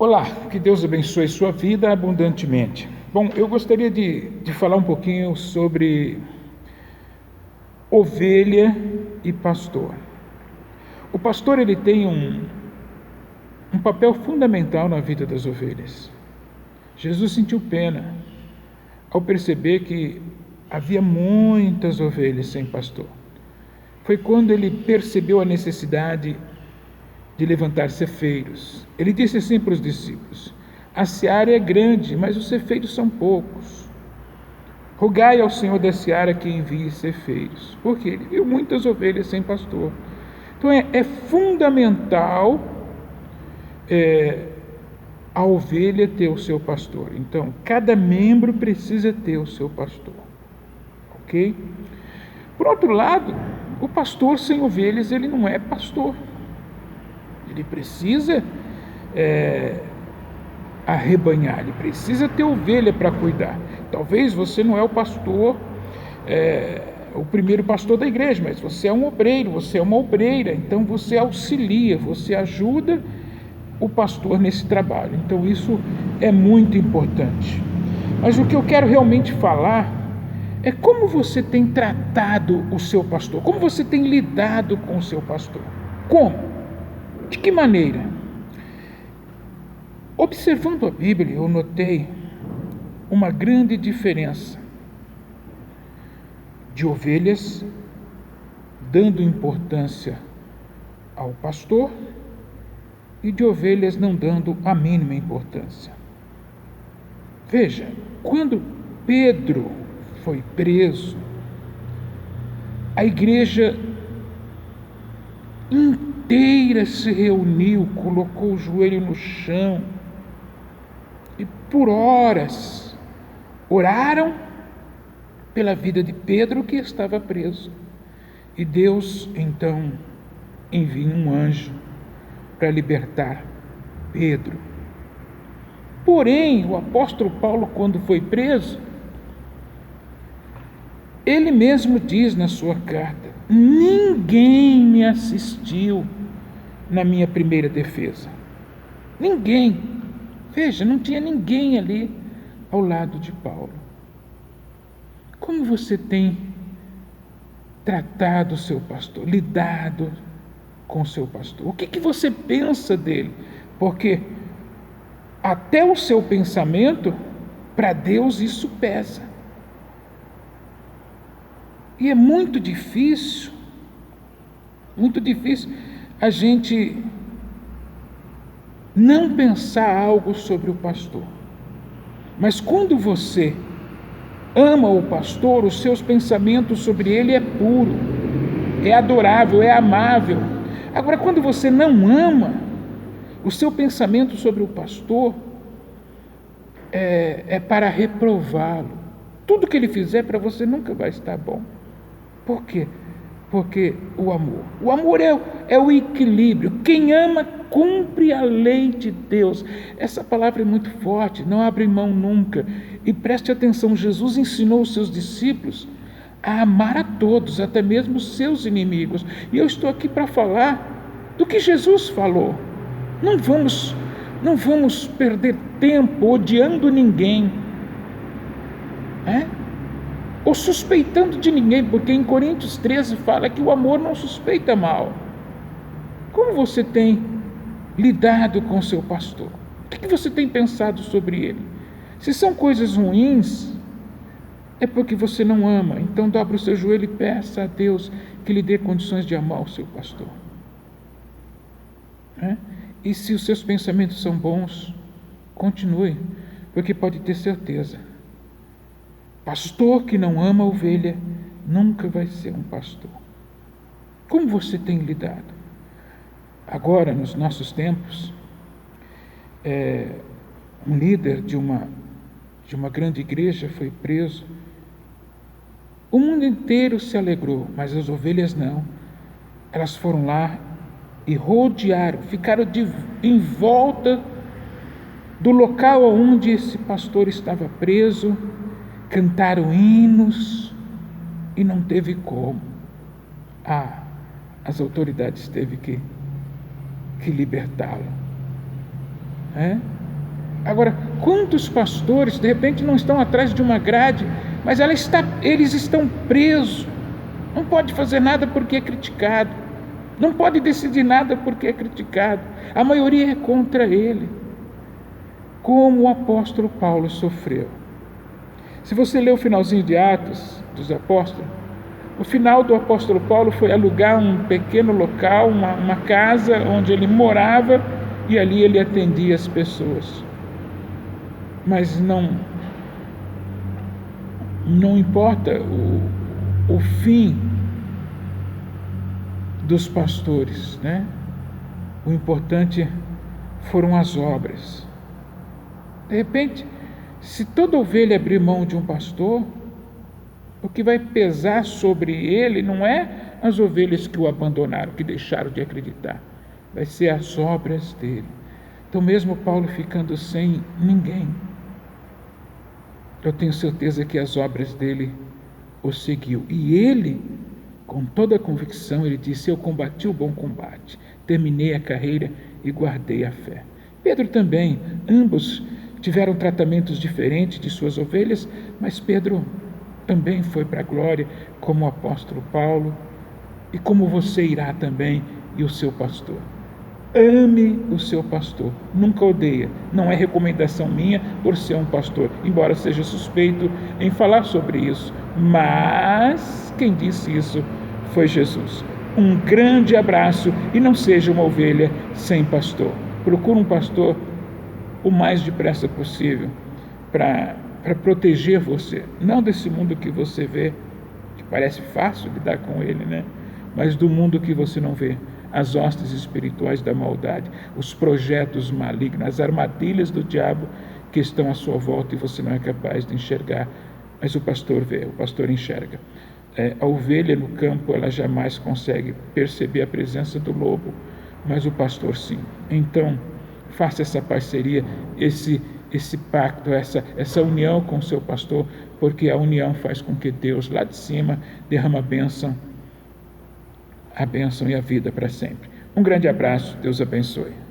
Olá, que Deus abençoe sua vida abundantemente. Bom, eu gostaria de falar um pouquinho sobre ovelha e pastor. O pastor ele tem um papel fundamental na vida das ovelhas. Jesus sentiu pena ao perceber que havia muitas ovelhas sem pastor. Foi quando ele percebeu a necessidade de levantar cefeiros. Ele disse assim para os discípulos: a seara é grande, mas os cefeiros são poucos. Rogai ao Senhor da seara que envie cefeiros. Porque ele viu muitas ovelhas sem pastor. Então é fundamental a ovelha ter o seu pastor. Então, cada membro precisa ter o seu pastor. Ok? Por outro lado, o pastor sem ovelhas, ele não é pastor. Ele precisa arrebanhar, ele precisa ter ovelha para cuidar. Talvez você não é o pastor, o primeiro pastor da igreja, mas você é um obreiro, você é uma obreira, então você auxilia, você ajuda o pastor nesse trabalho. Então isso é muito importante. Mas o que eu quero realmente falar é como você tem tratado o seu pastor, como você tem lidado com o seu pastor. Como? De que maneira? Observando a Bíblia, eu notei uma grande diferença de ovelhas dando importância ao pastor e de ovelhas não dando a mínima importância. Veja, quando Pedro foi preso, a igreja inteira se reuniu, colocou o joelho no chão e por horas oraram pela vida de Pedro que estava preso. E Deus então envia um anjo para libertar Pedro. Porém, o apóstolo Paulo, quando foi preso, ele mesmo diz na sua carta: ninguém me assistiu na minha primeira defesa. Ninguém. Veja, não tinha ninguém ali ao lado de Paulo. Como você tem tratado o seu pastor, lidado com o seu pastor? O que você pensa dele? Porque até o seu pensamento, para Deus isso pesa. E é muito difícil a gente não pensar algo sobre o pastor. Mas quando você ama o pastor, os seus pensamentos sobre ele é puro, é adorável, é amável. Agora, quando você não ama, o seu pensamento sobre o pastor é para reprová-lo. Tudo que ele fizer para você nunca vai estar bom. Por quê? Porque o amor é o equilíbrio. Quem ama cumpre a lei de Deus. Essa palavra é muito forte, não abre mão nunca. E preste atenção, Jesus ensinou os seus discípulos a amar a todos, até mesmo os seus inimigos. E eu estou aqui para falar do que Jesus falou. Não vamos perder tempo odiando ninguém, ou suspeitando de ninguém, porque em Coríntios 13 fala que o amor não suspeita mal. Como você tem lidado com seu pastor? O que você tem pensado sobre ele? Se são coisas ruins, é porque você não ama. Então dobra o seu joelho e peça a Deus que lhe dê condições de amar o seu pastor. E se os seus pensamentos são bons, continue, porque pode ter certeza, pastor que não ama a ovelha nunca vai ser um pastor. Como você tem lidado? Agora, nos nossos tempos, um líder de uma grande igreja foi preso. O mundo inteiro se alegrou, mas as ovelhas não. Elas foram lá e rodearam, ficaram em volta do local onde esse pastor estava preso, cantaram hinos e não teve como. As autoridades teve que libertá-lo. Agora, quantos pastores, de repente, não estão atrás de uma grade, mas eles estão presos. Não pode fazer nada porque é criticado. Não pode decidir nada porque é criticado. A maioria é contra ele. Como o apóstolo Paulo sofreu. Se você ler o finalzinho de Atos dos Apóstolos, o final do apóstolo Paulo foi alugar um pequeno local, uma casa onde ele morava, e ali ele atendia as pessoas. Mas não importa o fim dos pastores, O importante foram as obras. De repente, se toda ovelha abrir mão de um pastor, o que vai pesar sobre ele não é as ovelhas que o abandonaram, que deixaram de acreditar, vai ser as obras dele. Então, mesmo Paulo ficando sem ninguém, eu tenho certeza que as obras dele o seguiu. E ele, com toda a convicção, ele disse: eu combati o bom combate, terminei a carreira e guardei a fé. Pedro também, ambos tiveram tratamentos diferentes de suas ovelhas, mas Pedro também foi para a glória, como o apóstolo Paulo, e como você irá também, e o seu pastor. Ame o seu pastor, nunca odeia. Não é recomendação minha por ser um pastor, embora seja suspeito em falar sobre isso, mas quem disse isso foi Jesus. Um grande abraço e não seja uma ovelha sem pastor. Procure um pastor o mais depressa possível para proteger você, não desse mundo que você vê, que parece fácil lidar com ele, mas do mundo que você não vê, as hostes espirituais da maldade, os projetos malignos, as armadilhas do diabo que estão à sua volta e você não é capaz de enxergar, mas o pastor vê, o pastor enxerga. A ovelha no campo, ela jamais consegue perceber a presença do lobo, mas o pastor sim. Então, faça essa parceria, esse pacto, essa união com o seu pastor, porque a união faz com que Deus lá de cima derrama a bênção e a vida para sempre. Um grande abraço, Deus abençoe.